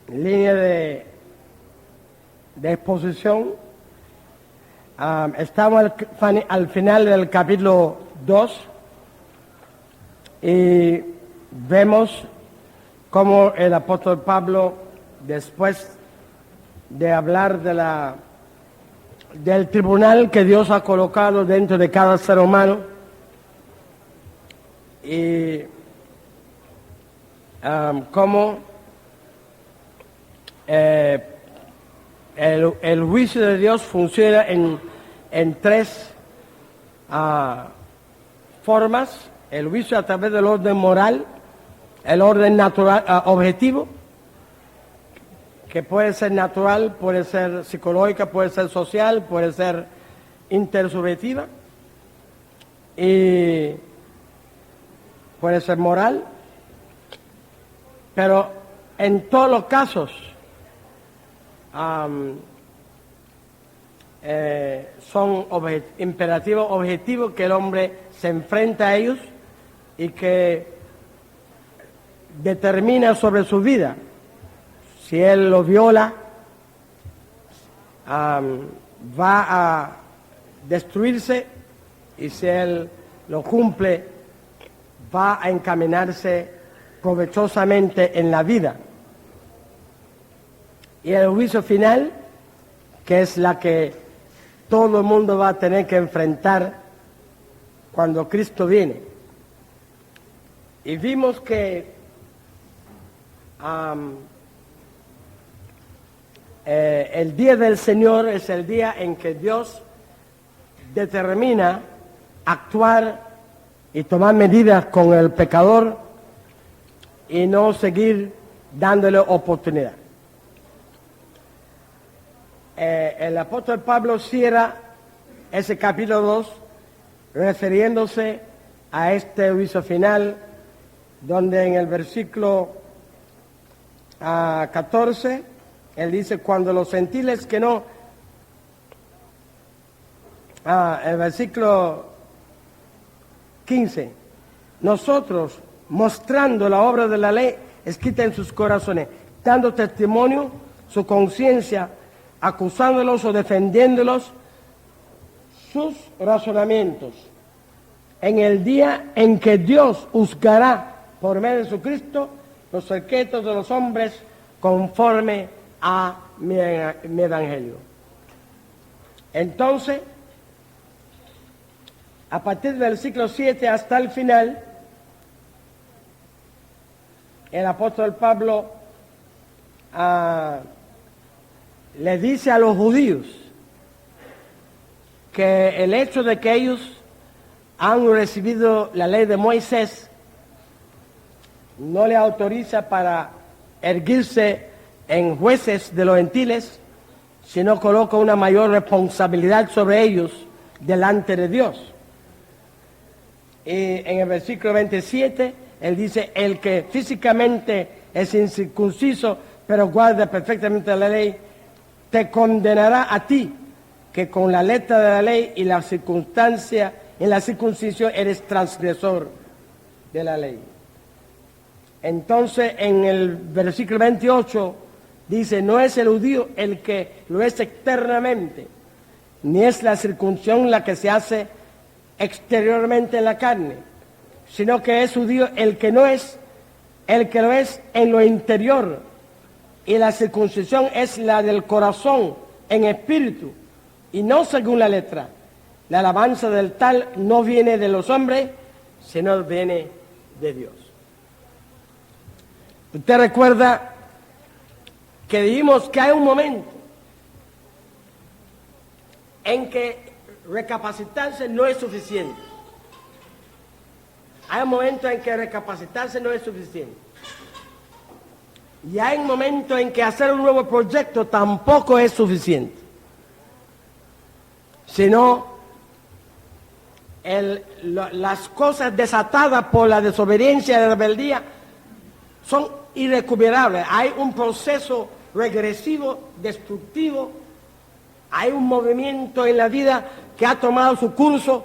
línea de exposición. Estamos al final del capítulo 2 y vemos cómo el apóstol Pablo, después de hablar del tribunal que Dios ha colocado dentro de cada ser humano, y cómo el juicio de Dios funciona en tres formas: el juicio a través del orden moral, el orden natural, objetivo, que puede ser natural, puede ser psicológica, puede ser social, puede ser intersubjetiva, y puede ser moral, pero en todos los casos son imperativos objetivos que el hombre se enfrenta a ellos y que determina sobre su vida. Si él lo viola, va a destruirse, y si él lo cumple, va a encaminarse provechosamente en la vida. Y el juicio final, que es la que todo el mundo va a tener que enfrentar cuando Cristo viene. Y vimos que el día del Señor es el día en que Dios determina actuar y tomar medidas con el pecador y no seguir dándole oportunidad. El apóstol Pablo cierra ese capítulo 2 refiriéndose a este juicio final, donde en el versículo 14 él dice: cuando los gentiles que no... el versículo 15: nosotros, mostrando la obra de la ley escrita en sus corazones, dando testimonio su conciencia, acusándolos o defendiéndolos sus razonamientos, en el día en que Dios juzgará por medio de Jesucristo los secretos de los hombres conforme a mi evangelio. Entonces, a partir del versículo 7 hasta el final, el apóstol Pablo le dice a los judíos que el hecho de que ellos han recibido la ley de Moisés no le autoriza para erguirse en jueces de los gentiles, sino coloca una mayor responsabilidad sobre ellos delante de Dios. Y en el versículo 27, él dice: el que físicamente es incircunciso, pero guarda perfectamente la ley, te condenará a ti, que con la letra de la ley y la circunstancia en la circuncisión eres transgresor de la ley. Entonces, en el versículo 28 dice: no es el judío el que lo es externamente, ni es la circuncisión la que se hace exteriormente en la carne, sino que es judío el que no es, el que lo es en lo interior, y la circuncisión es la del corazón en espíritu, y no según la letra. La alabanza del tal no viene de los hombres, sino viene de Dios. Usted recuerda que dijimos que hay un momento en que recapacitarse no es suficiente. Hay un momento en que recapacitarse no es suficiente. Y hay un momento en que hacer un nuevo proyecto tampoco es suficiente. Sino las cosas desatadas por la desobediencia y la rebeldía son irrecuperables. Hay un proceso regresivo, destructivo. Hay un movimiento en la vida que ha tomado su curso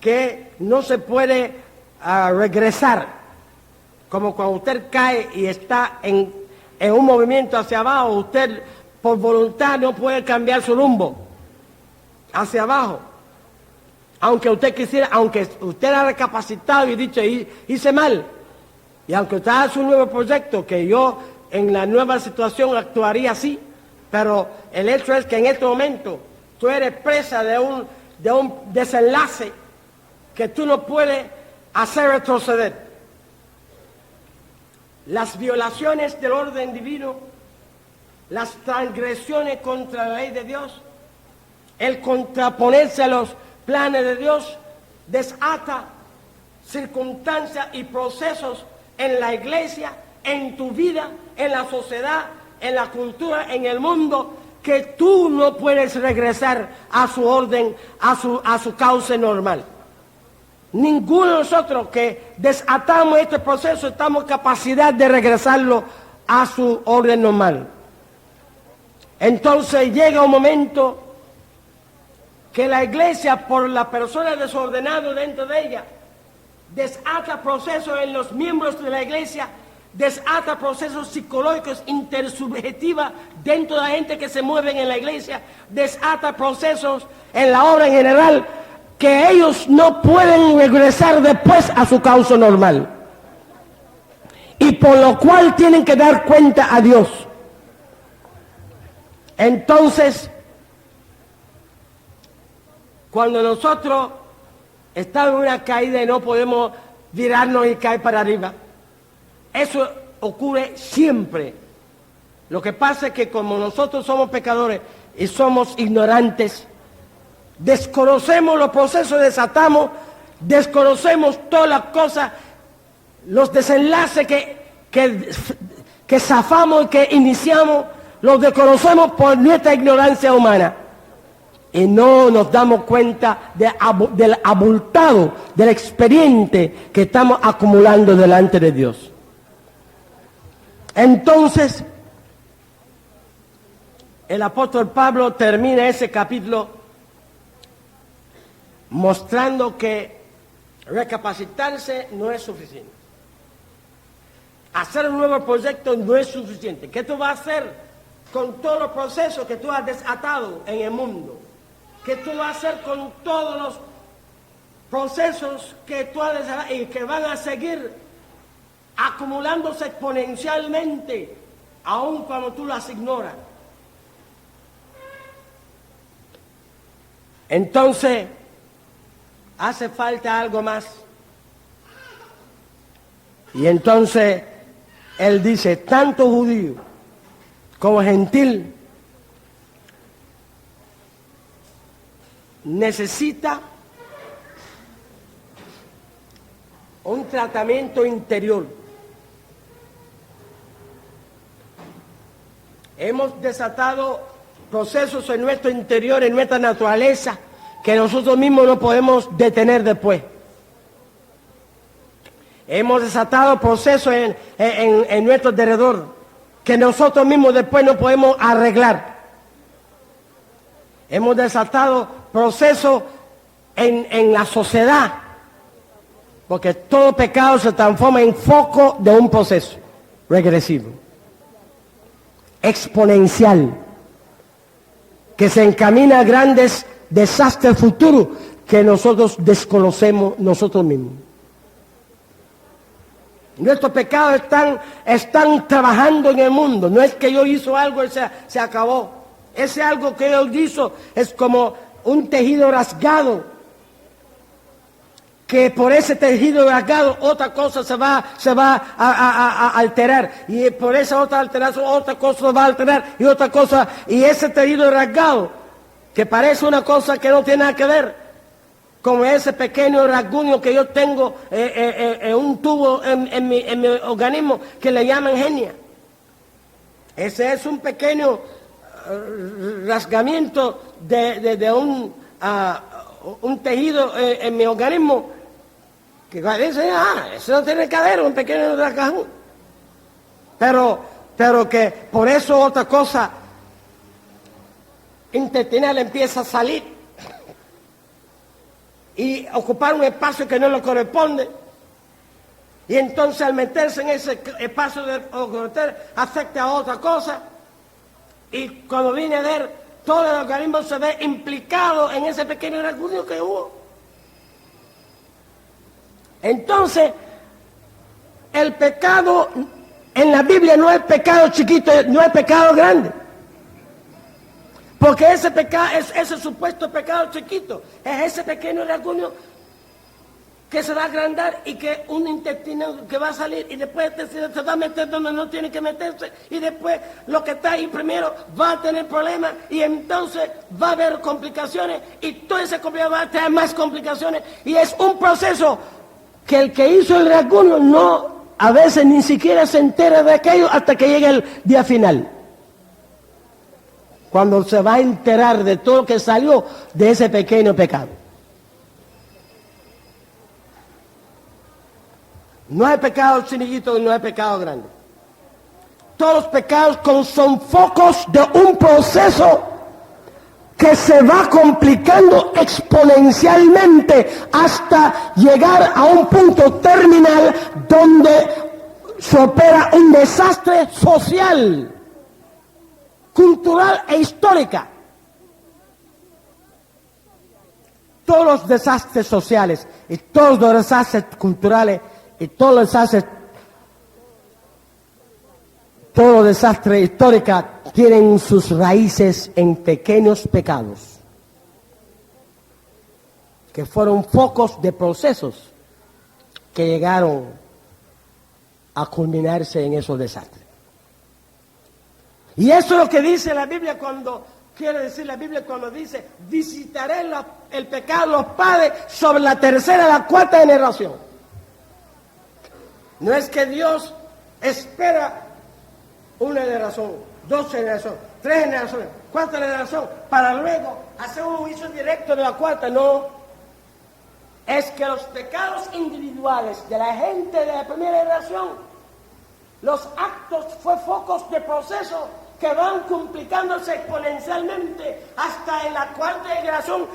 que no se puede regresar. Como cuando usted cae y está en un movimiento hacia abajo. Usted por voluntad no puede cambiar su rumbo hacia abajo. Aunque usted quisiera, aunque usted ha recapacitado y dicho, hice mal. Y aunque usted hace un nuevo proyecto, que yo en la nueva situación actuaría así, pero el hecho es que en este momento tú eres presa de un desenlace que tú no puedes hacer retroceder. Las violaciones del orden divino, las transgresiones contra la ley de Dios, el contraponerse a los planes de Dios, desata circunstancias y procesos en la iglesia, en tu vida, en la sociedad, en la cultura, en el mundo, que tú no puedes regresar a su orden, a su cauce normal. Ninguno de nosotros que desatamos este proceso estamos en capacidad de regresarlo a su orden normal. Entonces llega un momento que la iglesia, por la persona desordenada dentro de ella, desata procesos en los miembros de la iglesia, desata procesos psicológicos intersubjetivos dentro de la gente que se mueven en la iglesia, desata procesos en la obra en general, que ellos no pueden regresar después a su causa normal. Y por lo cual tienen que dar cuenta a Dios. Entonces, cuando nosotros estamos en una caída y no podemos virarnos y caer para arriba, eso ocurre siempre. Lo que pasa es que como nosotros somos pecadores y somos ignorantes, desconocemos los procesos, desatamos, desconocemos todas las cosas, los desenlaces que zafamos y que iniciamos, los desconocemos por nuestra ignorancia humana. Y no nos damos cuenta del abultado, del expediente que estamos acumulando delante de Dios. Entonces, el apóstol Pablo termina ese capítulo mostrando que recapacitarse no es suficiente. Hacer un nuevo proyecto no es suficiente. ¿Qué tú vas a hacer con todos los procesos que tú has desatado en el mundo? ¿Qué tú vas a hacer con todos los procesos que tú has desatado y que van a seguir acumulándose exponencialmente, aun cuando tú las ignoras? Entonces, hace falta algo más. Y entonces, él dice, tanto judío como gentil necesita un tratamiento interior. Hemos desatado procesos en nuestro interior, en nuestra naturaleza, que nosotros mismos no podemos detener después. Hemos desatado procesos en nuestro alrededor, que nosotros mismos después no podemos arreglar. Hemos desatado procesos en la sociedad, porque todo pecado se transforma en foco de un proceso regresivo, exponencial, que se encamina a grandes desastres futuros que nosotros desconocemos nosotros mismos. Nuestros pecados están trabajando en el mundo. No es que yo hizo algo y se acabó. Ese algo que Dios hizo es como un tejido rasgado, que por ese tejido rasgado otra cosa se va a alterar, y por esa otra alteración otra cosa va a alterar, y otra cosa, y ese tejido rasgado, que parece una cosa que no tiene nada que ver, como ese pequeño rasguño que yo tengo un tubo en mi organismo que le llaman hernia. Ese es un pequeño rasgamiento de un tejido en mi organismo que dice, eso no tiene que haber, un pequeño rasgajón. Pero que por eso otra cosa intestinal empieza a salir y ocupar un espacio que no le corresponde. Y entonces al meterse en ese espacio de cometer, afecta a otra cosa. Y cuando viene a ver, todo el organismo se ve implicado en ese pequeño rasguño que hubo. Entonces, el pecado en la Biblia no es pecado chiquito, no es pecado grande. Porque ese pecado, ese supuesto pecado chiquito, es ese pequeño rasguño que se va a agrandar y que un intestino que va a salir y después se va a meter donde no tiene que meterse y después lo que está ahí primero va a tener problemas y entonces va a haber complicaciones y toda esa complicación va a traer más complicaciones y es un proceso que el que hizo el rasguño no, a veces ni siquiera se entera de aquello hasta que llegue el día final. Cuando se va a enterar de todo lo que salió de ese pequeño pecado. No hay pecado chiquito y no hay pecado grande. Todos los pecados son focos de un proceso que se va complicando exponencialmente hasta llegar a un punto terminal donde se opera un desastre social, cultural e histórica. Todos los desastres sociales y todos los desastres culturales y todo desastre histórico tienen sus raíces en pequeños pecados, que fueron focos de procesos que llegaron a culminarse en esos desastres. Y eso es lo que dice la Biblia cuando, quiere decir la Biblia cuando dice, visitaré el pecado de los padres sobre la tercera y la cuarta generación. No es que Dios espera una generación, 2 generaciones, 3 generaciones, 4 generaciones, para luego hacer un juicio directo de la cuarta. No. Es que los pecados individuales de la gente de la primera generación, los actos fue focos de proceso que van complicándose exponencialmente hasta en la cuarta generación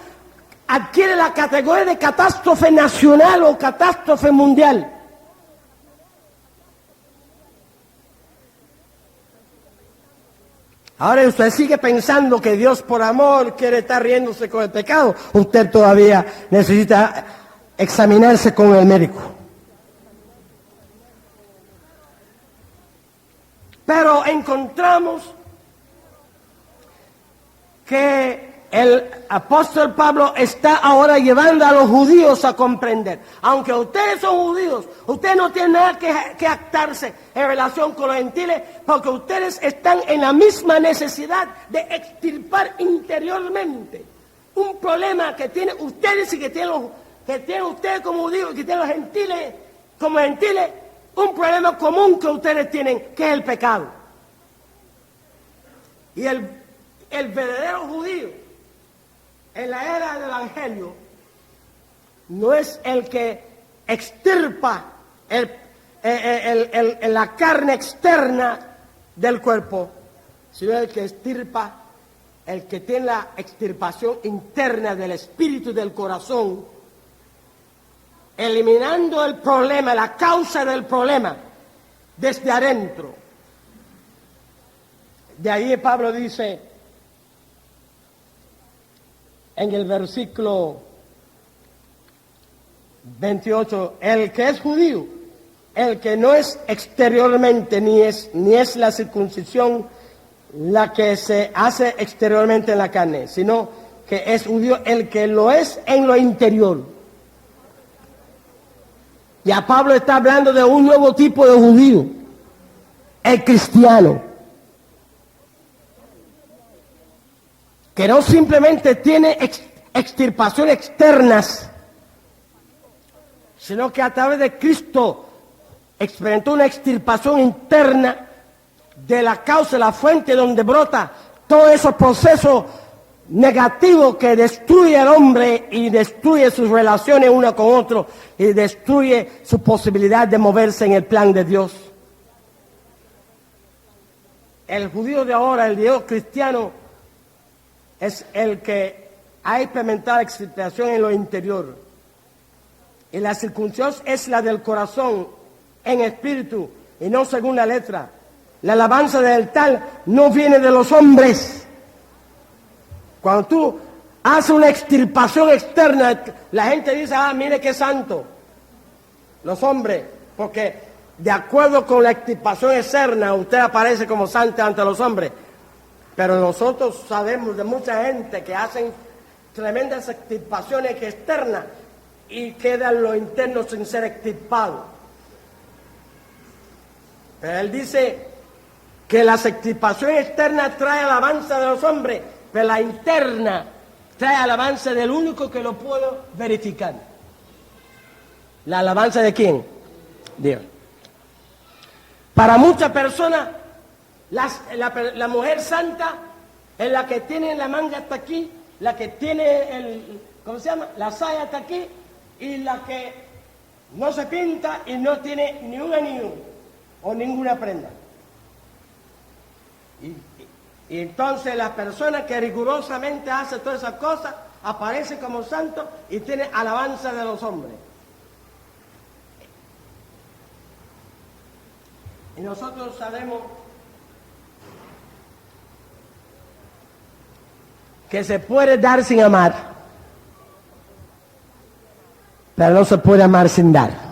adquiere la categoría de catástrofe nacional o catástrofe mundial. Ahora usted sigue pensando que Dios por amor quiere estar riéndose con el pecado. Usted todavía necesita examinarse con el médico. Pero encontramos que el apóstol Pablo está ahora llevando a los judíos a comprender. Aunque ustedes son judíos, ustedes no tienen nada que actarse en relación con los gentiles, porque ustedes están en la misma necesidad de extirpar interiormente un problema que tienen ustedes y que tienen ustedes como judíos y que tienen los gentiles como gentiles, un problema común que ustedes tienen, que es el pecado. Y el verdadero judío en la era del Evangelio no es el que extirpa la carne externa del cuerpo, sino el que extirpa, el que tiene la extirpación interna del espíritu y del corazón, eliminando el problema, la causa del problema, desde adentro. De ahí Pablo dice, en el versículo 28, el que es judío, el que no es exteriormente, ni es la circuncisión la que se hace exteriormente en la carne, sino que es judío el que lo es en lo interior. Ya Pablo está hablando de un nuevo tipo de judío, el cristiano, que no simplemente tiene extirpaciones externas, sino que a través de Cristo experimentó una extirpación interna de la causa, la fuente donde brota todos esos procesos negativos que destruye al hombre y destruye sus relaciones uno con otro y destruye su posibilidad de moverse en el plan de Dios. El judío de ahora, el Dios cristiano, es el que ha experimentado la extirpación en lo interior. Y la circuncisión es la del corazón, en espíritu y no según la letra. La alabanza del tal no viene de los hombres. Cuando tú haces una extirpación externa, la gente dice, mire qué santo. Los hombres, porque de acuerdo con la extirpación externa, usted aparece como santo ante los hombres. Pero nosotros sabemos de mucha gente que hacen tremendas extirpaciones externas y quedan lo interno sin ser extirpado. Pero él dice que la extirpación externa trae alabanza de los hombres, pero la interna trae alabanza del único que lo puedo verificar. ¿La alabanza de quién? Dios. Para muchas personas, la mujer santa es la que tiene la manga hasta aquí, la que tiene ¿cómo se llama? La saya hasta aquí, y la que no se pinta y no tiene ni un anillo o ninguna prenda. Y entonces las personas que rigurosamente hacen todas esas cosas aparecen como santos y tienen alabanza de los hombres. Y nosotros sabemos que se puede dar sin amar, pero no se puede amar sin dar.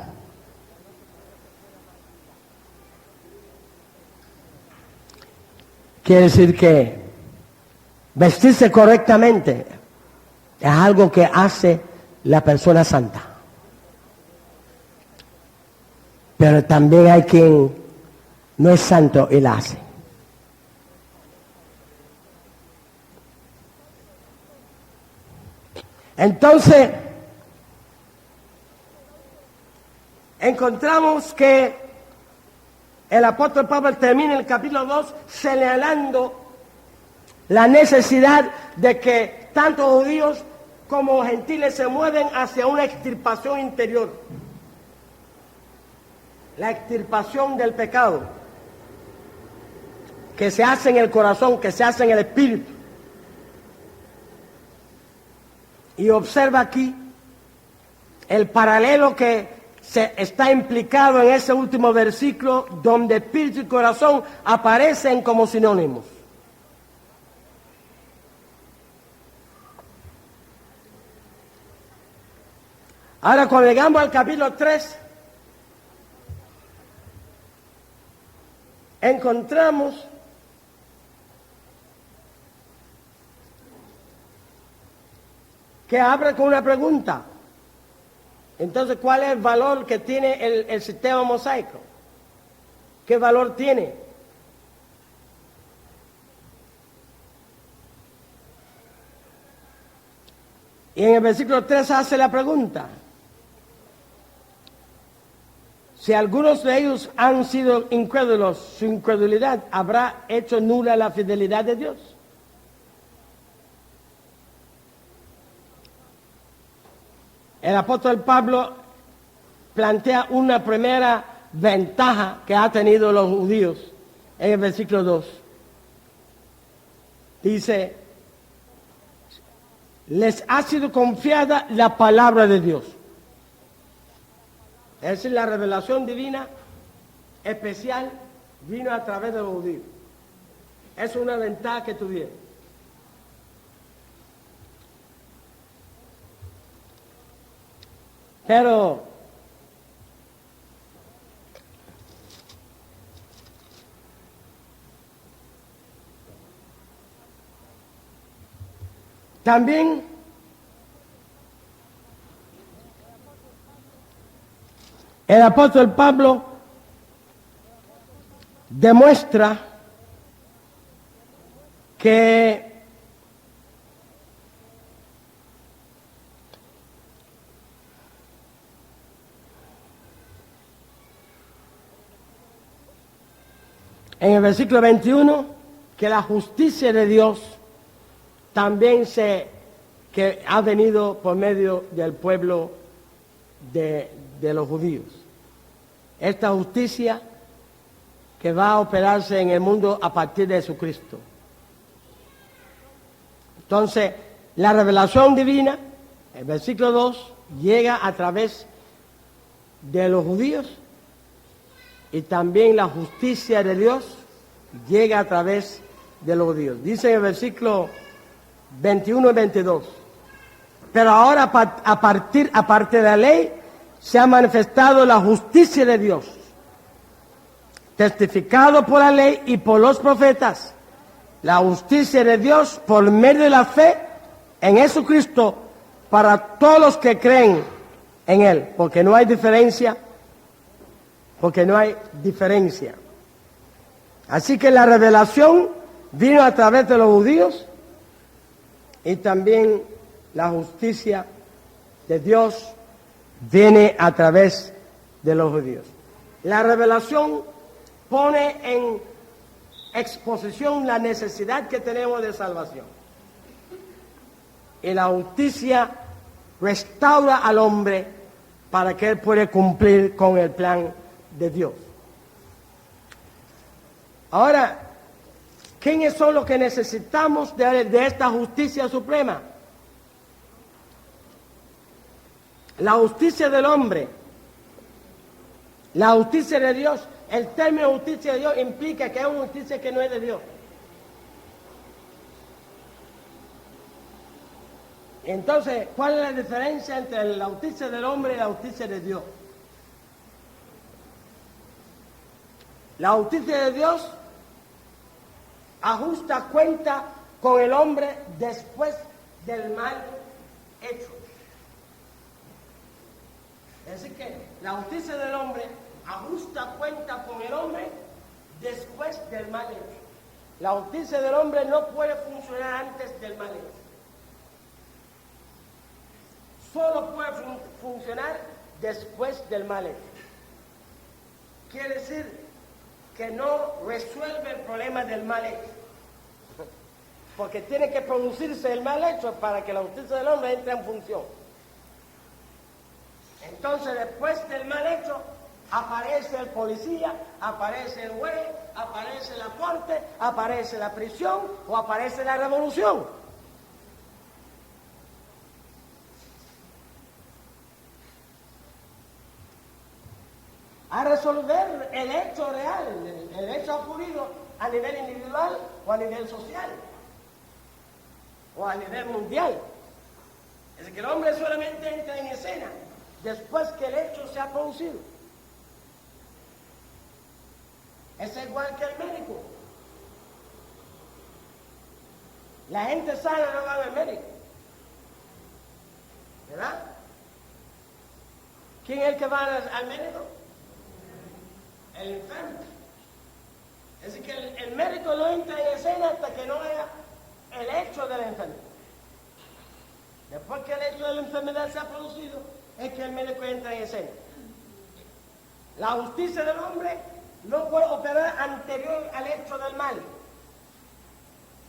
Quiere decir que vestirse correctamente es algo que hace la persona santa. Pero también hay quien no es santo y la hace. Entonces, encontramos que el apóstol Pablo termina el capítulo 2 señalando la necesidad de que tanto judíos como gentiles se mueven hacia una extirpación interior. La extirpación del pecado, que se hace en el corazón, que se hace en el espíritu. Y observa aquí el paralelo que está implicado en ese último versículo, donde espíritu y corazón aparecen como sinónimos. Ahora, cuando llegamos al capítulo 3, encontramos que abre con una pregunta. Entonces, ¿cuál es el valor que tiene el sistema mosaico? ¿Qué valor tiene? Y en el versículo 3 hace la pregunta: si algunos de ellos han sido incrédulos, su incredulidad habrá hecho nula la fidelidad de Dios. El apóstol Pablo plantea una primera ventaja que ha tenido los judíos en el versículo 2. Dice, les ha sido confiada la palabra de Dios. Es decir, la revelación divina especial vino a través de los judíos. Es una ventaja que tuvieron. Pero también el apóstol Pablo demuestra que en el versículo 21, que la justicia de Dios también que ha venido por medio del pueblo de los judíos. Esta justicia que va a operarse en el mundo a partir de Jesucristo. Entonces, la revelación divina, el versículo 2, llega a través de los judíos y también la justicia de Dios llega a través de los judíos. Dice en el versículo 21 y 22. Pero ahora, aparte de la ley, se ha manifestado la justicia de Dios, testificado por la ley y por los profetas, la justicia de Dios por medio de la fe en Jesucristo para todos los que creen en Él, porque no hay diferencia, Así que la revelación vino a través de los judíos y también la justicia de Dios viene a través de los judíos. La revelación pone en exposición la necesidad que tenemos de salvación. Y la justicia restaura al hombre para que él pueda cumplir con el plan de Dios. Ahora, ¿quiénes son los que necesitamos de esta justicia suprema? La justicia del hombre, la justicia de Dios. El término justicia de Dios implica que es una justicia que no es de Dios. Entonces, ¿cuál es la diferencia entre la justicia del hombre y la justicia de Dios? La justicia de Dios ajusta cuenta con el hombre después del mal hecho. Es decir que la justicia del hombre ajusta cuenta con el hombre después del mal hecho. La justicia del hombre no puede funcionar antes del mal hecho. Solo puede funcionar después del mal hecho. Quiere decir que no resuelve el problema del mal hecho. Porque tiene que producirse el mal hecho para que la justicia del hombre entre en función. Entonces, después del mal hecho, aparece el policía, aparece el juez, aparece la corte, aparece la prisión o aparece la revolución. A resolver el hecho real, el hecho ocurrido a nivel individual o a nivel social o a nivel mundial. Es decir, que el hombre solamente entra en escena después que el hecho se ha producido. Es igual que el médico. La gente sana no va al médico, ¿verdad? ¿Quién es el que va al médico? El enfermo. Es decir, que el médico no entra en escena hasta que no haya el hecho de la enfermedad. Después que el hecho de la enfermedad se ha producido, es que el médico entra en escena. La justicia del hombre no puede operar anterior al hecho del mal.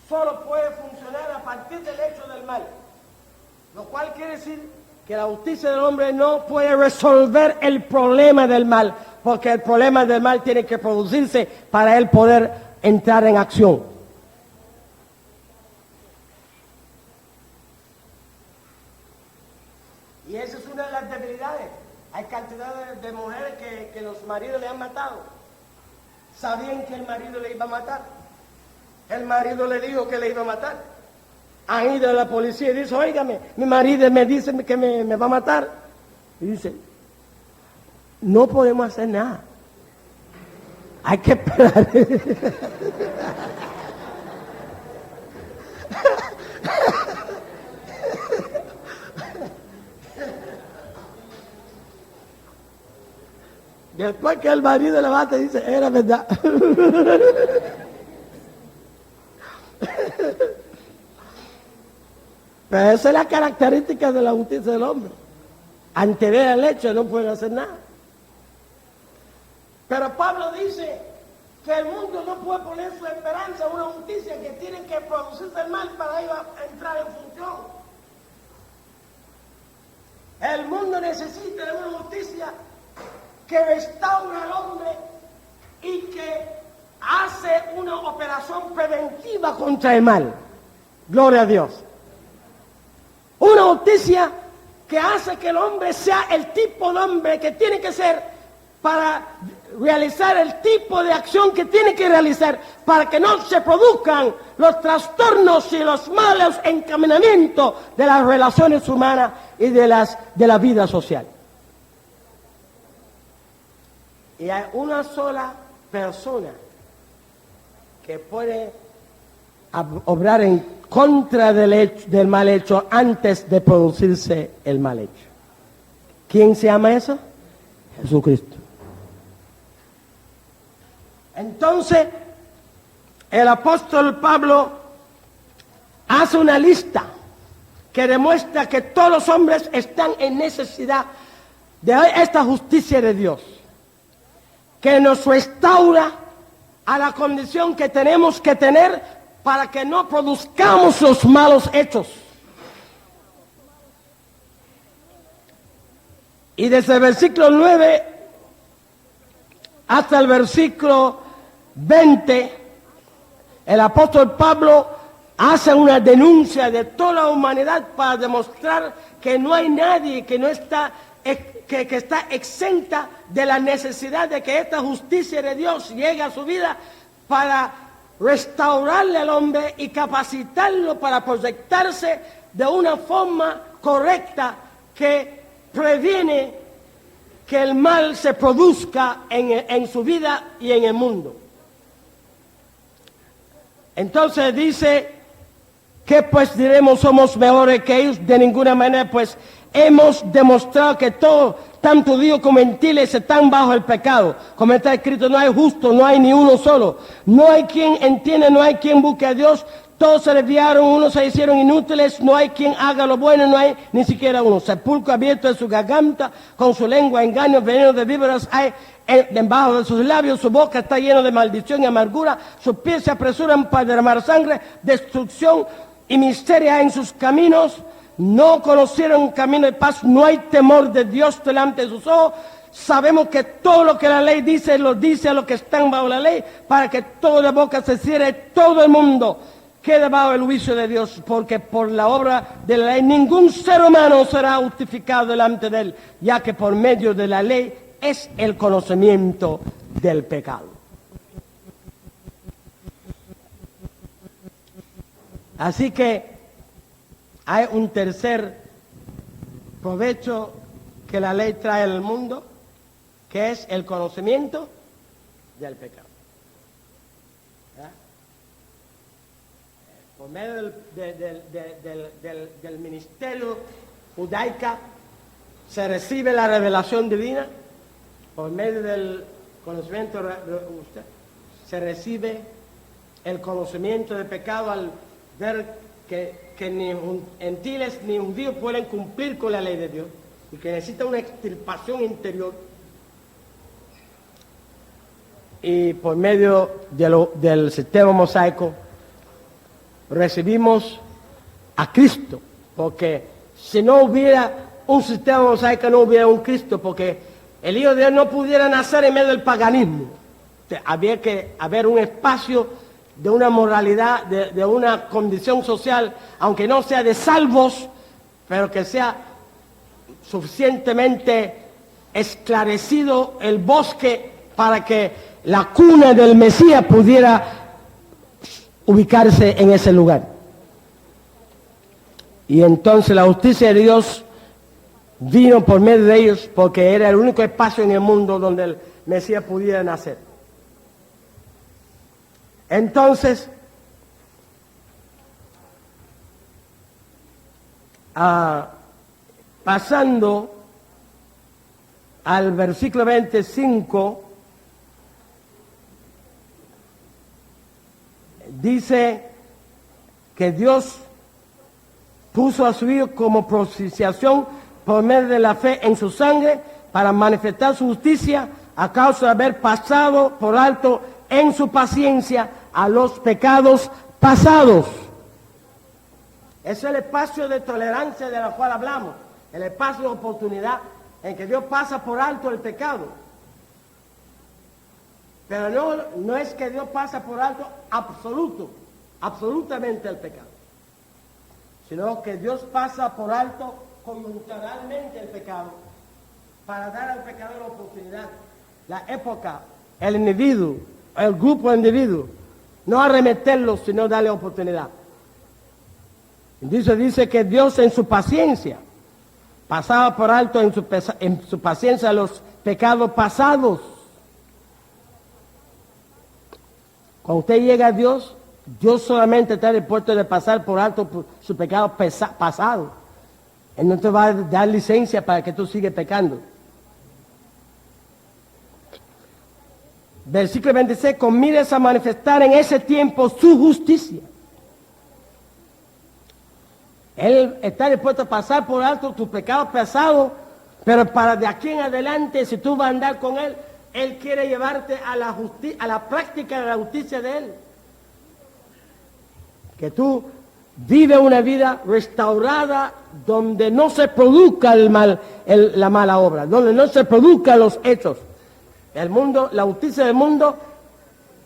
Solo puede funcionar a partir del hecho del mal. Lo cual quiere decir que la justicia del hombre no puede resolver el problema del mal, porque el problema del mal tiene que producirse para él poder entrar en acción. Y esa es una de las debilidades. Hay cantidad de mujeres que los maridos le han matado. Sabían que el marido le iba a matar. El marido le dijo que le iba a matar. Han ido a la policía y dice, óigame, mi marido me dice que me va a matar. Y dice, no podemos hacer nada. Hay que esperar. Después que el marido levanta y dice, era verdad. Pero esa es la característica de la justicia del hombre. Ante ver el hecho no pueden hacer nada. Pero Pablo dice que el mundo no puede poner su esperanza en una justicia, que tiene que producirse el mal para ir a entrar en función. El mundo necesita de una justicia que restaura al hombre y que hace una operación preventiva contra el mal. Gloria a Dios. Una justicia que hace que el hombre sea el tipo de hombre que tiene que ser para realizar el tipo de acción que tiene que realizar para que no se produzcan los trastornos y los malos encaminamientos de las relaciones humanas y de la vida social. Y hay una sola persona que puede obrar en contra del mal hecho antes de producirse el mal hecho. ¿Quién se llama eso? Jesucristo. Entonces, el apóstol Pablo hace una lista que demuestra que todos los hombres están en necesidad de esta justicia de Dios, que nos restaura a la condición que tenemos que tener para que no produzcamos los malos hechos. Y desde el versículo 9 hasta el versículo 20, el apóstol Pablo hace una denuncia de toda la humanidad para demostrar que no hay nadie que está exenta de la necesidad de que esta justicia de Dios llegue a su vida para restaurarle al hombre y capacitarlo para proyectarse de una forma correcta que previene que el mal se produzca en su vida y en el mundo. Entonces dice, ¿qué pues diremos? ¿Somos mejores que ellos? De ninguna manera, pues hemos demostrado que todos, tanto judíos como gentiles, están bajo el pecado. Como está escrito, no hay justo, no hay ni uno solo. No hay quien entienda, no hay quien busque a Dios. Todos se desviaron, unos se hicieron inútiles, no hay quien haga lo bueno, no hay ni siquiera uno. Sepulcro abierto en su garganta, con su lengua engaños, veneno de víboras hay debajo de sus labios, su boca está llena de maldición y amargura, sus pies se apresuran para derramar sangre, destrucción y miseria en sus caminos. No conocieron un camino de paz, no hay temor de Dios delante de sus ojos. Sabemos que todo lo que la ley dice, lo dice a los que están bajo la ley, para que toda boca se cierre, todo el mundo quede bajo el juicio de Dios, porque por la obra de la ley ningún ser humano será justificado delante de él, ya que por medio de la ley es el conocimiento del pecado. Así que hay un tercer provecho que la ley trae al mundo, que es el conocimiento del pecado. ¿verdad? Por medio del ministerio judaica se recibe la revelación divina, por medio del conocimiento se recibe el conocimiento del pecado al ver que ni gentiles ni judíos pueden cumplir con la ley de Dios y que necesita una extirpación interior. Y por medio del sistema mosaico recibimos a Cristo, porque si no hubiera un sistema mosaico no hubiera un Cristo, porque el Hijo de Dios no pudiera nacer en medio del paganismo. O sea, había que haber un espacio de una moralidad, de una condición social, aunque no sea de salvos, pero que sea suficientemente esclarecido el bosque para que la cuna del Mesías pudiera ubicarse en ese lugar. Y entonces la justicia de Dios vino por medio de ellos, porque era el único espacio en el mundo donde el Mesías pudiera nacer. Entonces, pasando al versículo 25, dice que Dios puso a su Hijo como propiciación por medio de la fe en su sangre para manifestar su justicia a causa de haber pasado por alto en su paciencia a los pecados pasados. Es el espacio de tolerancia de la cual hablamos, el espacio de oportunidad en que Dios pasa por alto el pecado. Pero no es que Dios pasa por alto absolutamente el pecado, sino que Dios pasa por alto coyunturalmente el pecado para dar al pecador la oportunidad la época, el individuo, el grupo de individuos, no arremeterlos, sino darle oportunidad. Dice que Dios en su paciencia pasaba por alto en su paciencia los pecados pasados. Cuando usted llega a Dios, Dios solamente está dispuesto de pasar por alto por su pecado pasado. Él no te va a dar licencia para que tú sigas pecando. Versículo 26, con miras a manifestar en ese tiempo su justicia. Él está dispuesto a pasar por alto tus pecados pasados, pero para de aquí en adelante, si tú vas a andar con Él, Él quiere llevarte a la práctica de la justicia de Él. Que tú vives una vida restaurada donde no se produzca la mala obra, donde no se produzcan los hechos. El mundo, la justicia del mundo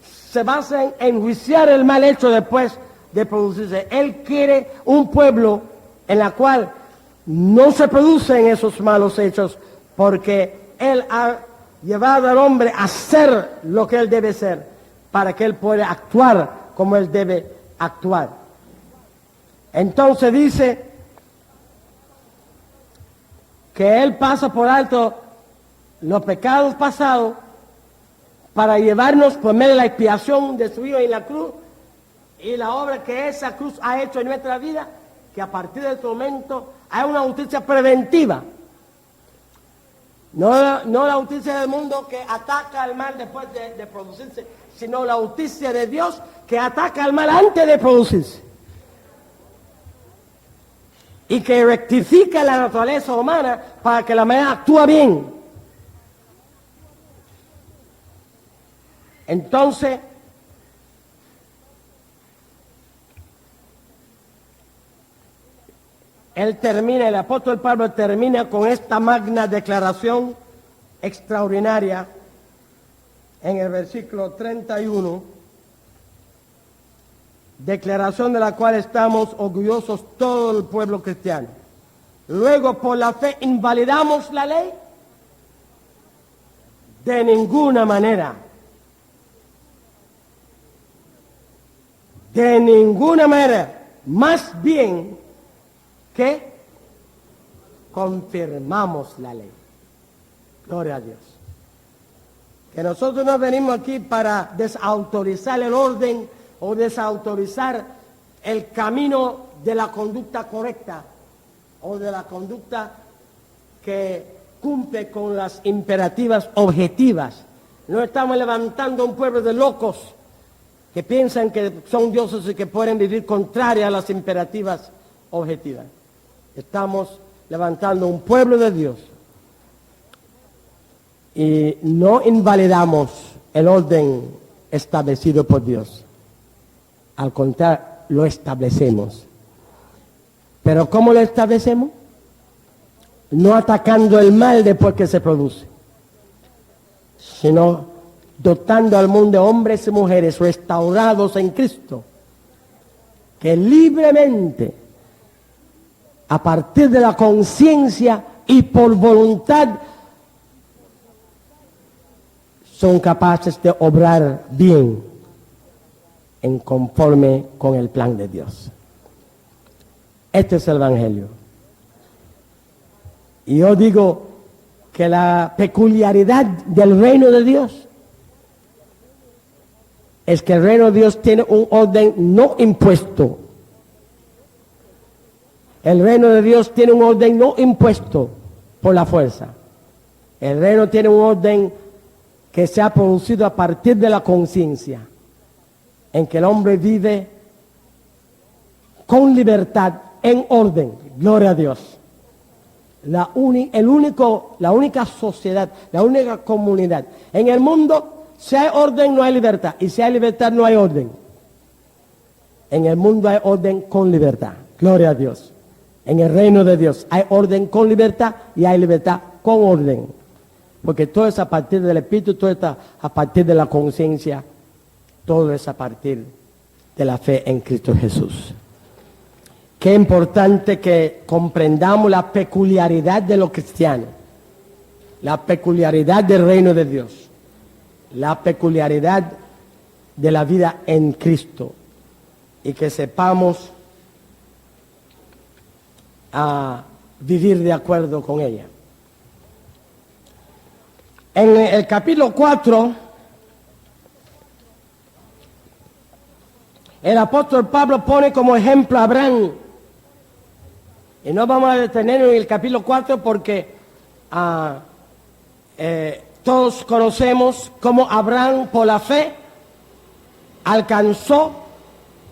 se basa en enjuiciar el mal hecho después de producirse. Él quiere un pueblo en la cual no se producen esos malos hechos, porque Él ha llevado al hombre a hacer lo que Él debe ser, para que Él pueda actuar como Él debe actuar. Entonces dice que Él pasa por alto los pecados pasados para llevarnos por medio de la expiación de su Hijo en la cruz y la obra que esa cruz ha hecho en nuestra vida, que a partir de este momento hay una justicia preventiva. No la justicia del mundo que ataca al mal después de producirse, sino la justicia de Dios que ataca al mal antes de producirse. Y que rectifica la naturaleza humana para que la humanidad actúe bien. Entonces, el apóstol Pablo termina con esta magna declaración extraordinaria en el versículo 31, declaración de la cual estamos orgullosos todo el pueblo cristiano. Luego, por la fe, ¿invalidamos la ley? De ninguna manera. De ninguna manera. Más bien que confirmamos la ley. Gloria a Dios. Que nosotros no venimos aquí para desautorizar el orden o desautorizar el camino de la conducta correcta o de la conducta que cumple con las imperativas objetivas. No estamos levantando un pueblo de locos que piensan que son dioses y que pueden vivir contraria a las imperativas objetivas. Estamos levantando un pueblo de Dios y no invalidamos el orden establecido por Dios. Al contrario, lo establecemos. ¿Pero cómo lo establecemos? No atacando el mal después que se produce, sino dotando al mundo de hombres y mujeres restaurados en Cristo, que libremente, a partir de la conciencia y por voluntad, son capaces de obrar bien en conforme con el plan de Dios. Este es el Evangelio. Y yo digo que la peculiaridad del reino de Dios es que el reino de Dios tiene un orden no impuesto. El reino de Dios tiene un orden no impuesto por la fuerza. El reino tiene un orden que se ha producido a partir de la conciencia, en que el hombre vive con libertad, en orden. Gloria a Dios. La única sociedad, la única comunidad. En el mundo, si hay orden, no hay libertad. Y si hay libertad, no hay orden. En el mundo hay orden con libertad. Gloria a Dios. En el reino de Dios hay orden con libertad y hay libertad con orden. Porque todo es a partir del Espíritu, todo es a partir de la conciencia, todo es a partir de la fe en Cristo Jesús. Qué importante que comprendamos la peculiaridad de los cristianos, la peculiaridad del reino de Dios. la peculiaridad de la vida en Cristo y que sepamos vivir de acuerdo con ella. En el capítulo 4, el apóstol Pablo pone como ejemplo a Abraham. Y no vamos a detenernos en el capítulo 4 porque todos conocemos cómo Abraham, por la fe, alcanzó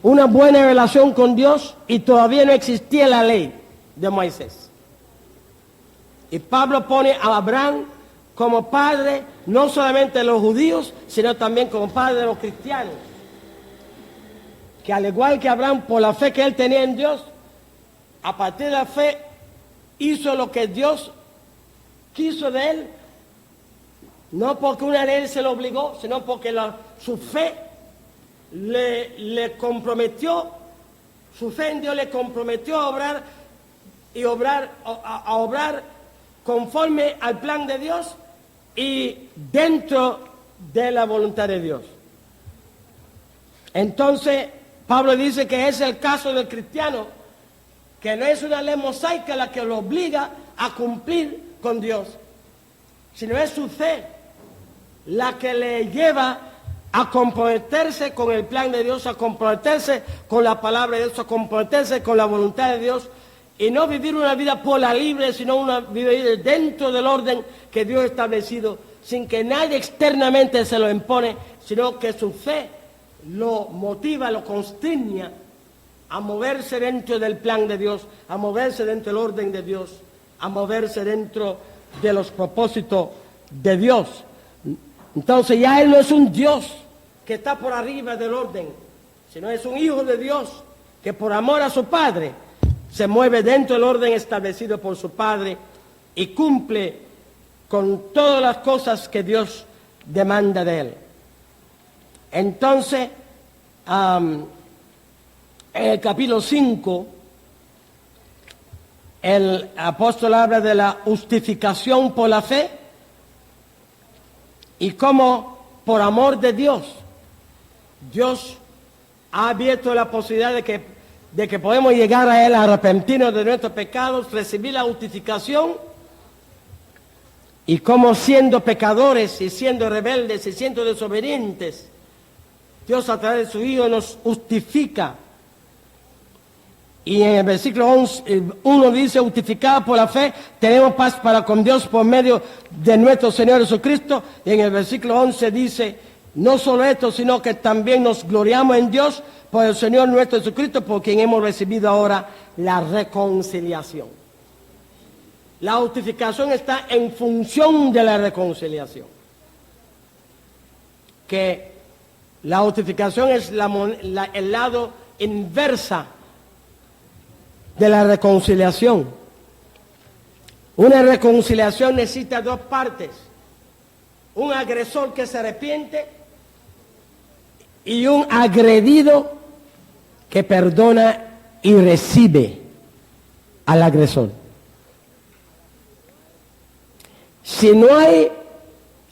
una buena relación con Dios y todavía no existía la ley de Moisés. Y Pablo pone a Abraham como padre no solamente de los judíos, sino también como padre de los cristianos. Que al igual que Abraham, por la fe que él tenía en Dios, a partir de la fe hizo lo que Dios quiso de él, no porque una ley se lo obligó, sino porque su fe le comprometió, su fe en Dios le comprometió a obrar y a obrar conforme al plan de Dios y dentro de la voluntad de Dios. Entonces, Pablo dice que es el caso del cristiano, que no es una ley mosaica la que lo obliga a cumplir con Dios, sino es su fe la que le lleva a comprometerse con el plan de Dios, a comprometerse con la palabra de Dios, a comprometerse con la voluntad de Dios y no vivir una vida por la libre, sino una vida dentro del orden que Dios ha establecido, sin que nadie externamente se lo impone, sino que su fe lo motiva, lo constriña a moverse dentro del plan de Dios, a moverse dentro del orden de Dios, a moverse dentro de los propósitos de Dios. Entonces ya Él no es un Dios que está por arriba del orden, sino es un hijo de Dios que por amor a su Padre se mueve dentro del orden establecido por su Padre y cumple con todas las cosas que Dios demanda de Él. Entonces, en el capítulo 5, el apóstol habla de la justificación por la fe y cómo por amor de Dios, Dios ha abierto la posibilidad de que podemos llegar a Él, arrepentirnos de nuestros pecados, recibir la justificación y cómo siendo pecadores y siendo rebeldes y siendo desobedientes, Dios a través de su Hijo nos justifica. Y en el versículo 1 dice, justificados por la fe, tenemos paz para con Dios por medio de nuestro Señor Jesucristo. Y en el versículo 11 dice, no solo esto, sino que también nos gloriamos en Dios por el Señor nuestro Jesucristo, por quien hemos recibido ahora la reconciliación. La justificación está en función de la reconciliación. Que la justificación es el lado inversa de la reconciliación. Una reconciliación necesita dos partes: un agresor que se arrepiente y un agredido que perdona y recibe al agresor. Si no hay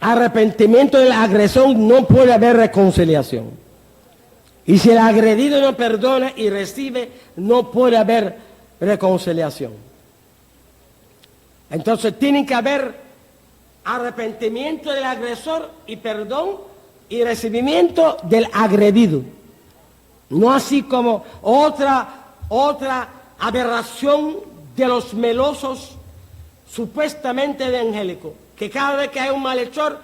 arrepentimiento del agresor, no puede haber reconciliación. Y si el agredido no perdona y recibe, no puede haber reconciliación. Entonces tiene que haber arrepentimiento del agresor y perdón y recibimiento del agredido. No así como otra aberración de los melosos supuestamente evangélicos, que cada vez que hay un malhechor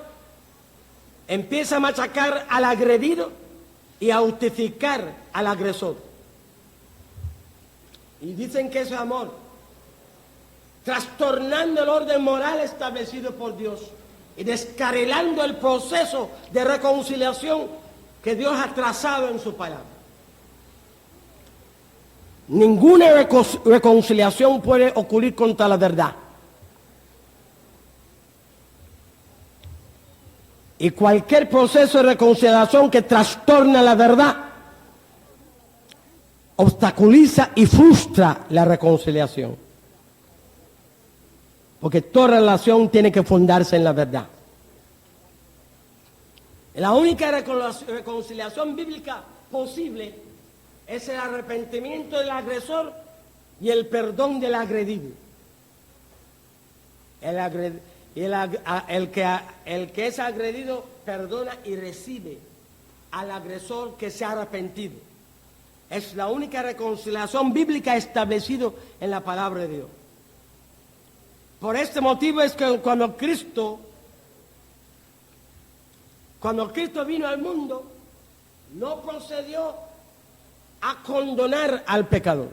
empieza a machacar al agredido y a justificar al agresor. Y dicen que eso es amor, trastornando el orden moral establecido por Dios y descarrilando el proceso de reconciliación que Dios ha trazado en su palabra. Ninguna reconciliación puede ocurrir contra la verdad. Y cualquier proceso de reconciliación que trastorna la verdad obstaculiza y frustra la reconciliación. Porque toda relación tiene que fundarse en la verdad. La única reconciliación bíblica posible es el arrepentimiento del agresor y el perdón del agredido. El que es agredido perdona y recibe al agresor que se ha arrepentido. Es la única reconciliación bíblica establecida en la palabra de Dios. Por este motivo es que cuando Cristo vino al mundo, no procedió a condonar al pecador.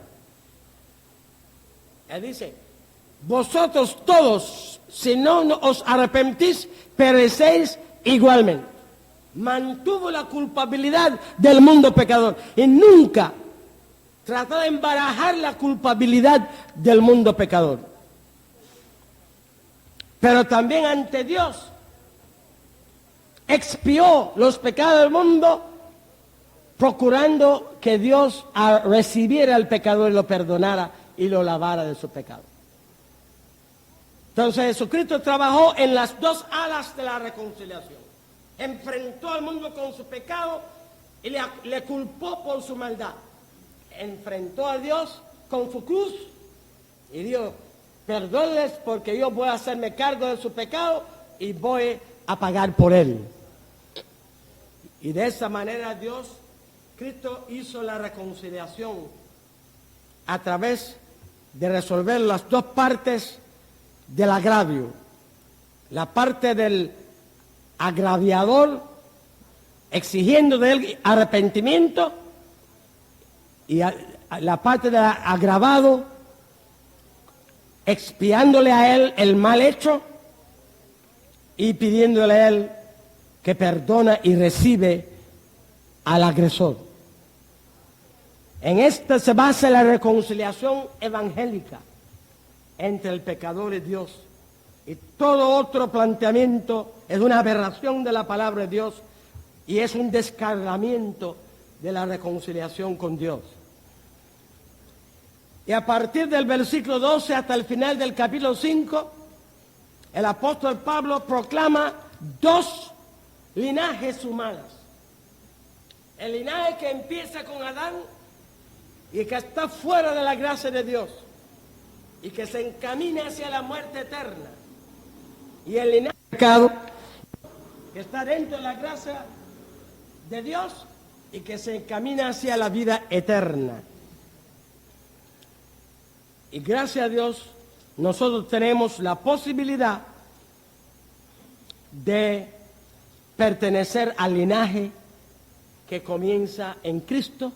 Él dice: vosotros todos, si no os arrepentís, perecéis igualmente. Mantuvo la culpabilidad del mundo pecador y nunca trató de embarajar la culpabilidad del mundo pecador. Pero también ante Dios expió los pecados del mundo, procurando que Dios recibiera al pecador y lo perdonara y lo lavara de su pecado. Entonces Jesucristo trabajó en las dos alas de la reconciliación. Enfrentó al mundo con su pecado y le culpó por su maldad. Enfrentó a Dios con su cruz y dijo: perdónenles porque yo voy a hacerme cargo de su pecado y voy a pagar por él. Y de esa manera Cristo hizo la reconciliación a través de resolver las dos partes del agravio. La parte del agraviador exigiendo de él arrepentimiento y la parte del agravado expiándole a él el mal hecho y pidiéndole a él que perdona y recibe al agresor. En esto se basa la reconciliación evangélica entre el pecador y Dios. Y todo otro planteamiento es una aberración de la palabra de Dios y es un descargamiento de la reconciliación con Dios. Y a partir del versículo 12 hasta el final del capítulo 5, el apóstol Pablo proclama dos linajes humanos. El linaje que empieza con Adán y que está fuera de la gracia de Dios y que se encamina hacia la muerte eterna. Y el linaje del pecado que está dentro de la gracia de Dios y que se encamina hacia la vida eterna. Y gracias a Dios nosotros tenemos la posibilidad de pertenecer al linaje que comienza en Cristo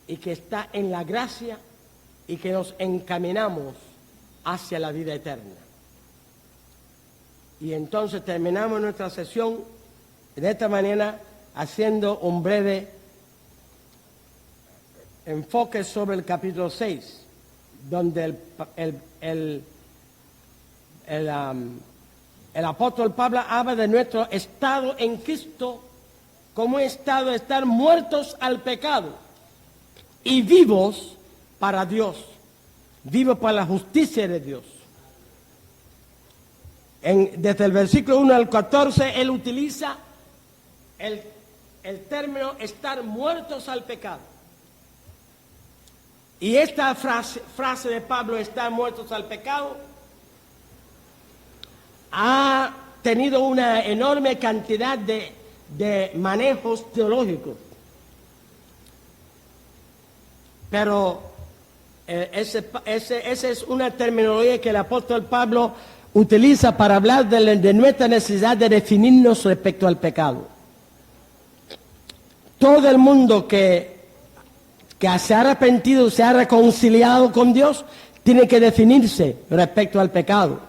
y que está en la gracia y que nos encaminamos hacia la vida eterna. Y entonces terminamos nuestra sesión de esta manera haciendo un breve enfoque sobre el capítulo 6, donde el apóstol Pablo habla de nuestro estado en Cristo como estado de estar muertos al pecado y vivos para Dios, vivos para la justicia de Dios. Desde el versículo 1 al 14, él utiliza el término estar muertos al pecado. Y esta frase de Pablo, estar muertos al pecado, ha tenido una enorme cantidad de manejos teológicos. Pero esa es una terminología que el apóstol Pablo utiliza para hablar de nuestra necesidad de definirnos respecto al pecado. Todo el mundo que se ha arrepentido, se ha reconciliado con Dios, tiene que definirse respecto al pecado.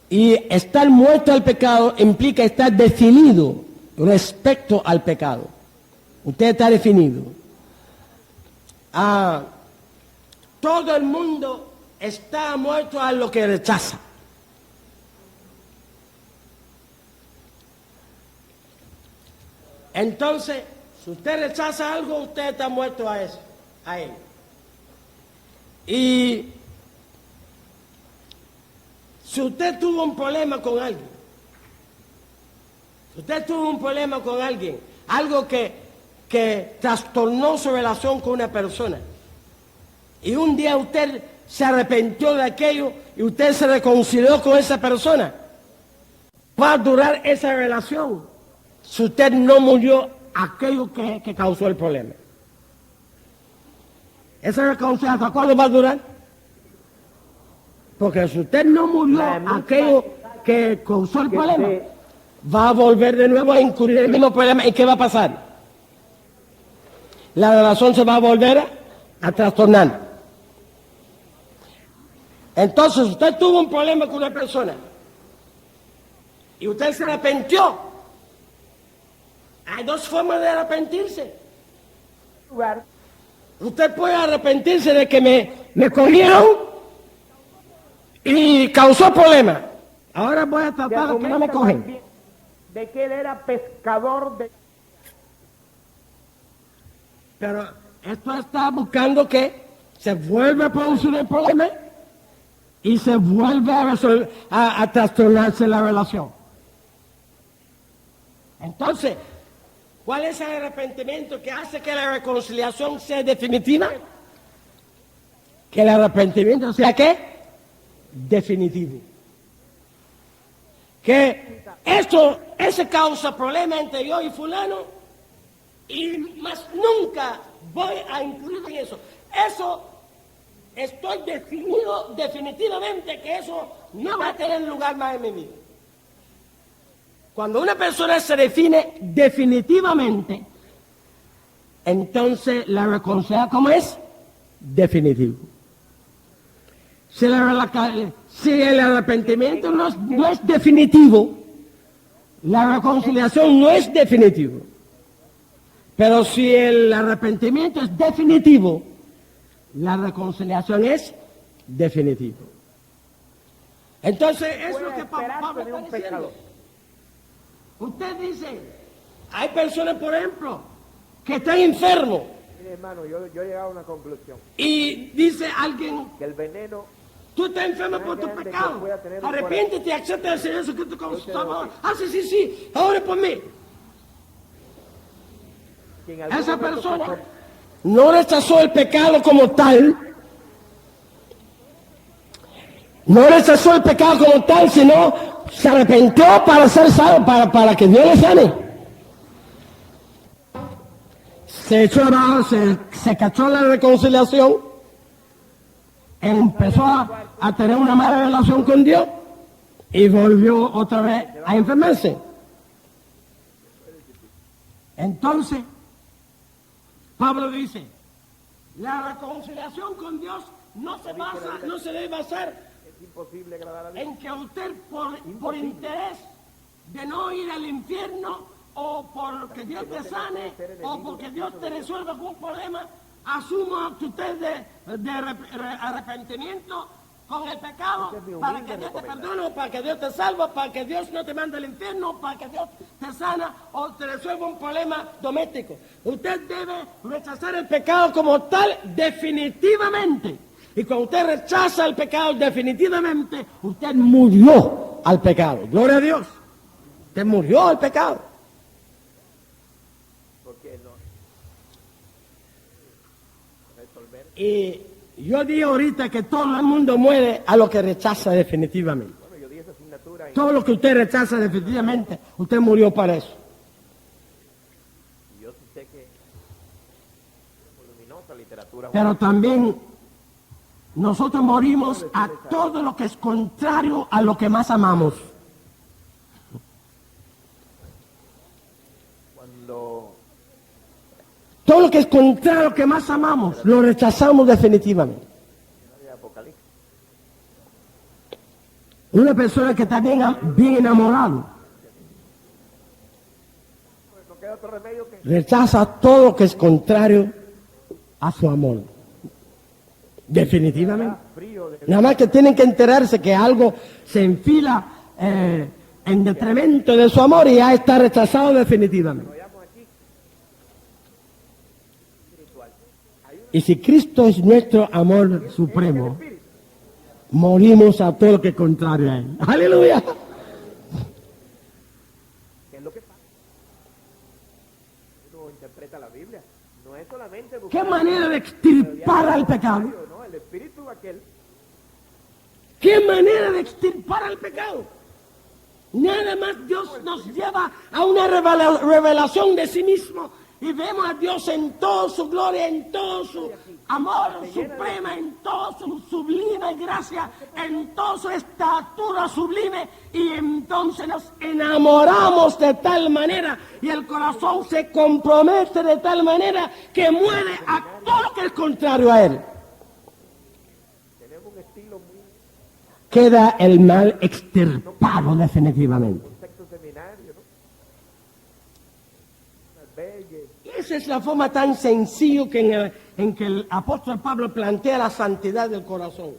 Y estar muerto al pecado implica estar definido respecto al pecado. Usted está definido. Todo el mundo está muerto a lo que rechaza. Entonces, si usted rechaza algo, usted está muerto a eso, a él. Y si usted tuvo un problema con alguien Usted tuvo un problema con alguien, algo que trastornó su relación con una persona. Y un día usted se arrepintió de aquello y usted se reconcilió con esa persona. Va a durar esa relación si usted no murió aquello que causó el problema. Esa reconciliación, ¿hasta cuándo va a durar? Porque si usted no murió aquello que causó el problema, va a volver de nuevo a incurrir en el mismo problema. ¿Y qué va a pasar? La relación se va a volver a trastornar. Entonces, usted tuvo un problema con una persona y usted se arrepintió. Hay dos formas de arrepentirse. Usted puede arrepentirse de que me cogieron y causó problemas. Ahora voy a tratar de que no me cogen. De que él era pescador de... Pero esto está buscando que se vuelva a producir el problema y se vuelve a trastornarse la relación. Entonces, ¿cuál es el arrepentimiento que hace que la reconciliación sea definitiva? Que el arrepentimiento sea ¿qué? Definitivo. Que ese causa problema entre yo y fulano y más nunca voy a incluir en eso. Eso estoy definido definitivamente que eso no va a tener lugar más en mi vida. Cuando una persona se define definitivamente, entonces la reconciliación, ¿cómo es? Definitivo. Si el arrepentimiento no es definitivo, la reconciliación no es definitivo. Pero si el arrepentimiento es definitivo, la reconciliación es definitiva. Entonces, es lo que Pablo está diciendo. Usted dice, hay personas, por ejemplo, que están enfermos. Mire, hermano, yo he llegado a una conclusión. Y dice alguien, Que el veneno... tú estás enfermo por tu pecado. Arrepiéntete y acepta al Señor Jesucristo como su Salvador. Ah, sí, ore por mí. Esa persona no rechazó el pecado como tal. No rechazó el pecado como tal, sino se arrepintió para ser salvo, para que Dios le sane. Se echó abajo, se cachó la reconciliación, empezó a tener una mala relación con Dios y volvió otra vez a enfermarse. Entonces, Pablo dice, la reconciliación con Dios no se debe basar Imposible agradar a Dios. en que usted por interés de no ir al infierno o porque Dios te sane o porque Dios te resuelva algún problema, asuma actitud de arrepentimiento con el pecado para que Dios te perdone, para que Dios te salva, para que Dios no te mande al infierno, para que Dios te sana o te resuelva un problema doméstico. Usted debe rechazar el pecado como tal definitivamente. Y cuando usted rechaza el pecado definitivamente, usted murió al pecado. Gloria a Dios. Usted murió al pecado. ¿Por qué no? Resolver. Y yo digo ahorita que todo el mundo muere a lo que rechaza definitivamente. Bueno, yo di esa asignatura y Todo lo que usted rechaza definitivamente, usted murió para eso. yo sí sé que es voluminosa literatura. Pero también nosotros morimos a todo lo que es contrario a lo que más amamos. Cuando Todo lo que es contrario a lo que más amamos, lo rechazamos definitivamente. de Apocalipsis, Una persona que está bien enamorado, pues no queda otro remedio que rechaza todo lo que es contrario a su amor. Definitivamente. frío de Nada más que tienen que enterarse que algo se enfila en detrimento de su amor y ya está rechazado definitivamente. Y si Cristo es nuestro amor supremo, morimos a todo lo que es contrario a Él. ¡Aleluya! que es lo que pasa. no es solamente buscar ¿Qué manera de extirpar al pecado? ¿no? El espíritu aquel. ¿Qué manera de extirpar al pecado? Nada más Dios nos lleva a una revelación de sí mismo y vemos a Dios en toda su gloria, en todo su amor suprema, en toda su sublime gracia, en toda su estatura sublime, y entonces nos enamoramos de tal manera y el corazón se compromete de tal manera que muere a todo lo que es contrario a él. Tenemos un estilo muy Queda el mal extirpado definitivamente. sexto seminario, ¿no? Albergue. Esa es la forma tan sencilla en que el apóstol Pablo plantea la santidad del corazón.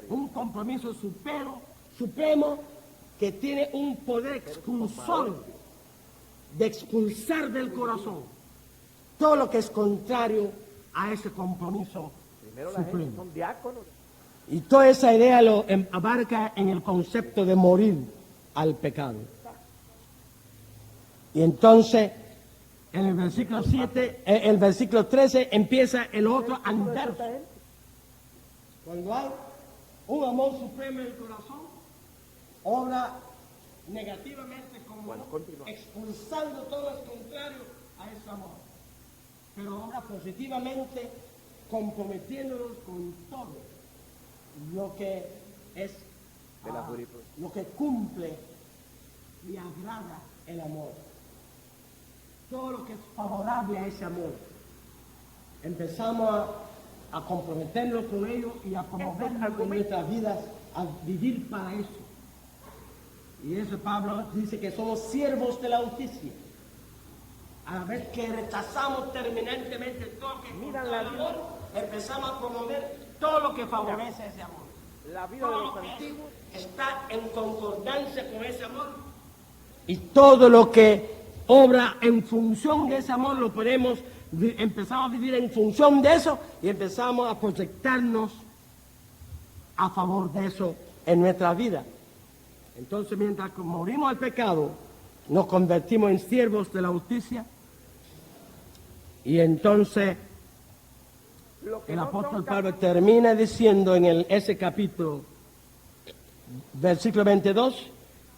Un compromiso supremo que tiene un poder expulsor de expulsar del corazón todo lo que es contrario a ese compromiso Primero la gente supremo. son diáconos. Y toda esa idea lo abarca en el concepto de morir al pecado. Y entonces, en el versículo 7, el versículo 13, empieza el otro anverso. Cuando hay un amor supremo en el corazón, obra negativamente como Bueno, continúa. expulsando todo lo contrario a ese amor. Pero obra positivamente comprometiéndonos con todo lo que es De la jurisprudencia. lo que cumple y agrada el amor. Todo lo que es favorable a ese amor. Empezamos a comprometernos con ello y a promovernos en nuestras vidas, a vivir para eso. Y eso Pablo dice que somos siervos de la justicia. A la vez que rechazamos terminantemente todo lo que Mira contra la el vida. amor, empezamos a promover todo lo que favorece ese amor. La vida de Todo los lo que antiguos. está en concordancia con ese amor. Y todo lo que obra en función de ese amor lo podemos, empezamos a vivir en función de eso y empezamos a proyectarnos a favor de eso en nuestra vida. Entonces, mientras morimos al pecado, nos convertimos en siervos de la justicia y entonces Lo que el no apóstol son Pablo termina diciendo en ese capítulo, versículo 22,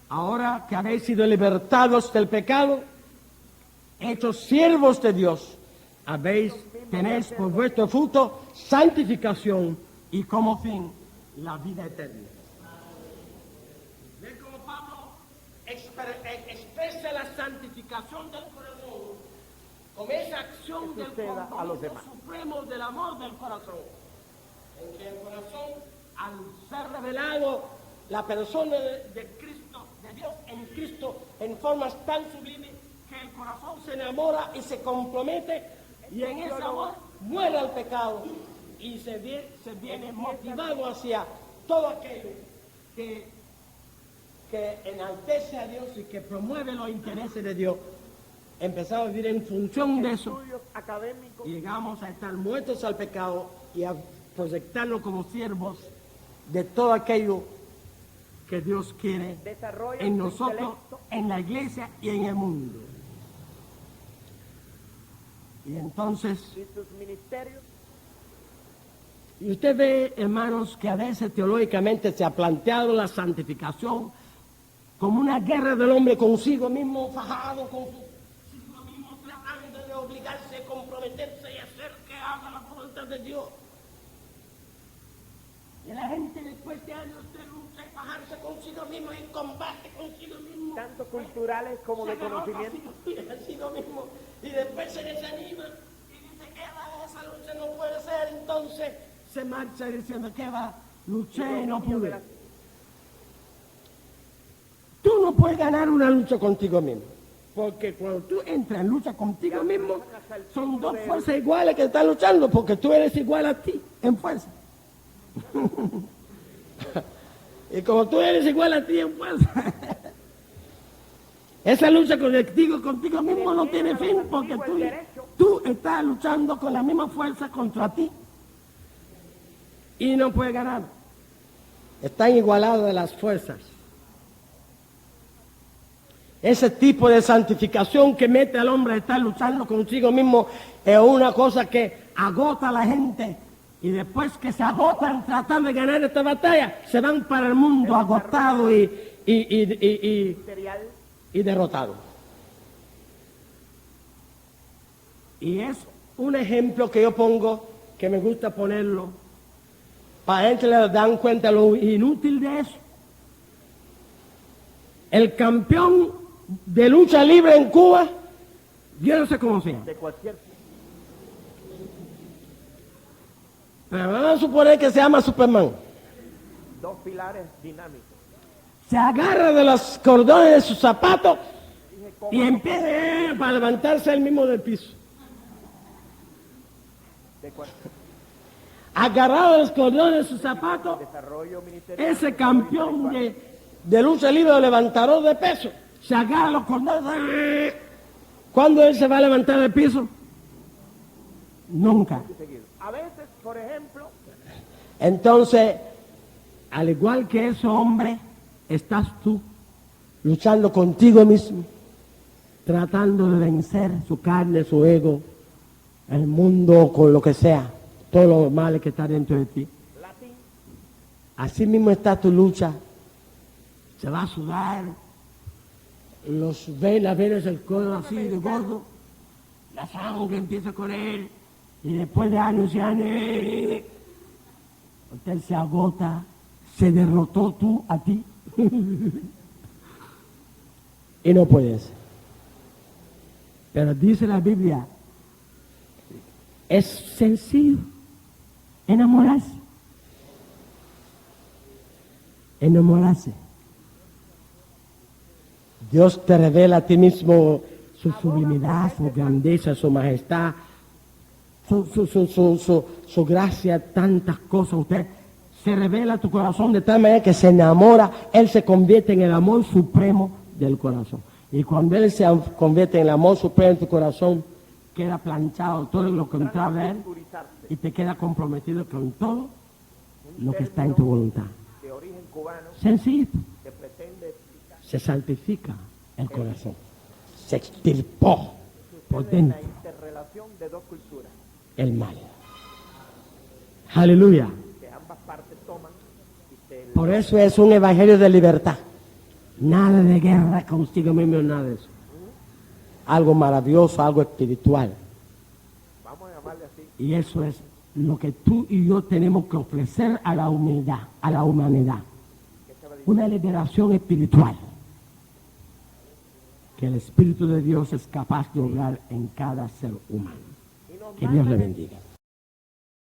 ahora que habéis sido libertados del pecado, hechos siervos de Dios, tenéis por vuestro fruto santificación y como fin la vida eterna. ¿Ve cómo Pablo expresa la santificación del corazón con esa acción Que del suceda a los compromiso demás. supremo del amor del corazón? En que el corazón, al ser revelado la persona de Cristo, de Dios en Cristo, en formas tan sublimes, que el corazón se enamora y se compromete, y en ese amor muere el pecado y se viene motivado hacia todo aquello que enaltece a Dios y que promueve los intereses de Dios. Empezamos a vivir en función de eso. estudios académicos. Y llegamos a estar muertos al pecado y a proyectarnos como siervos de todo aquello que Dios quiere Desarrollan en su nosotros, intelecto. en la iglesia y en el mundo. Y entonces, Y sus ministerios. y usted ve, hermanos, que a veces teológicamente se ha planteado la santificación como una guerra del hombre consigo mismo, fajado consigo mismo, tratando de obligarse, comprometerse y hacer que haga la voluntad de Dios. Y la gente después de años de lucha y fajarse consigo mismo y combate consigo mismo, Tanto culturales como de se derrota conocimiento. consigo mismo y después se desanima y dice que va, esa lucha no puede ser, entonces se marcha diciendo que va, luché y no pude. Tú no puedes ganar una lucha contigo mismo, porque cuando tú entras en lucha contigo mismo, son dos fuerzas iguales que están luchando, porque tú eres igual a ti en fuerza. Y como tú eres igual a ti en fuerza, esa lucha contigo mismo no tiene fin, porque tú estás luchando con la misma fuerza contra ti y no puedes ganar. Están igualadas las fuerzas. Ese tipo de santificación que mete al hombre a estar luchando consigo mismo es una cosa que agota a la gente. Y después que se agotan tratando de ganar esta batalla, se van para el mundo agotados Ministerial. y derrotados. Y es un ejemplo que yo pongo, que me gusta ponerlo, para que gente le dan cuenta lo inútil de eso. El campeón de lucha libre en Cuba, yo no sé cómo se llama, De cualquier. pero vamos a suponer que se llama Superman. Dos pilares dinámicos. Se agarra de los cordones de sus zapatos Dije, ¿cómo? y empieza para levantarse él mismo del piso. De cualquier Agarrado de los cordones de sus zapatos, desarrollo ministerial. ese campeón de lucha libre o levantador de peso, se agarra los cordones. ¿Cuándo él se va a levantar del piso? Nunca. Seguido. A veces, por ejemplo, Entonces, al igual que ese hombre, estás tú luchando contigo mismo, tratando de vencer su carne, su ego, el mundo, con lo que sea, todo lo malo que está dentro de ti. latín, Así mismo está tu lucha. Se va a sudar, las venas del codo así de gordo, la sangre empieza a correr, y después de años y años, usted se agota, se derrotó tú a ti. Y no puedes. Pero dice la Biblia, es sencillo enamorarse. Enamorarse. Dios te revela a ti mismo su sublimidad, su grandeza, su majestad, su gracia, tantas cosas. Usted se revela a tu corazón de tal manera que se enamora, Él se convierte en el amor supremo del corazón. Y cuando Él se convierte en el amor supremo de tu corazón, queda planchado todo lo contrario a Él culturizarse, y te queda comprometido con todo lo que está en tu voluntad. de origen cubano, Sencillito. que pretende explicar Se santifica el corazón. Se extirpó por la dentro interrelación de dos culturas el mal. Aleluya. que ambas partes toman y se Por eso es un evangelio de libertad. Nada de guerra consigo mismo, nada de eso. Algo maravilloso, algo espiritual. vamos a llamarle así, Y eso es lo que tú y yo tenemos que ofrecer a la humanidad, a la humanidad. Una liberación espiritual que el Espíritu de Dios es capaz de lograr en cada ser humano. y nos Que Dios le manda bendiga.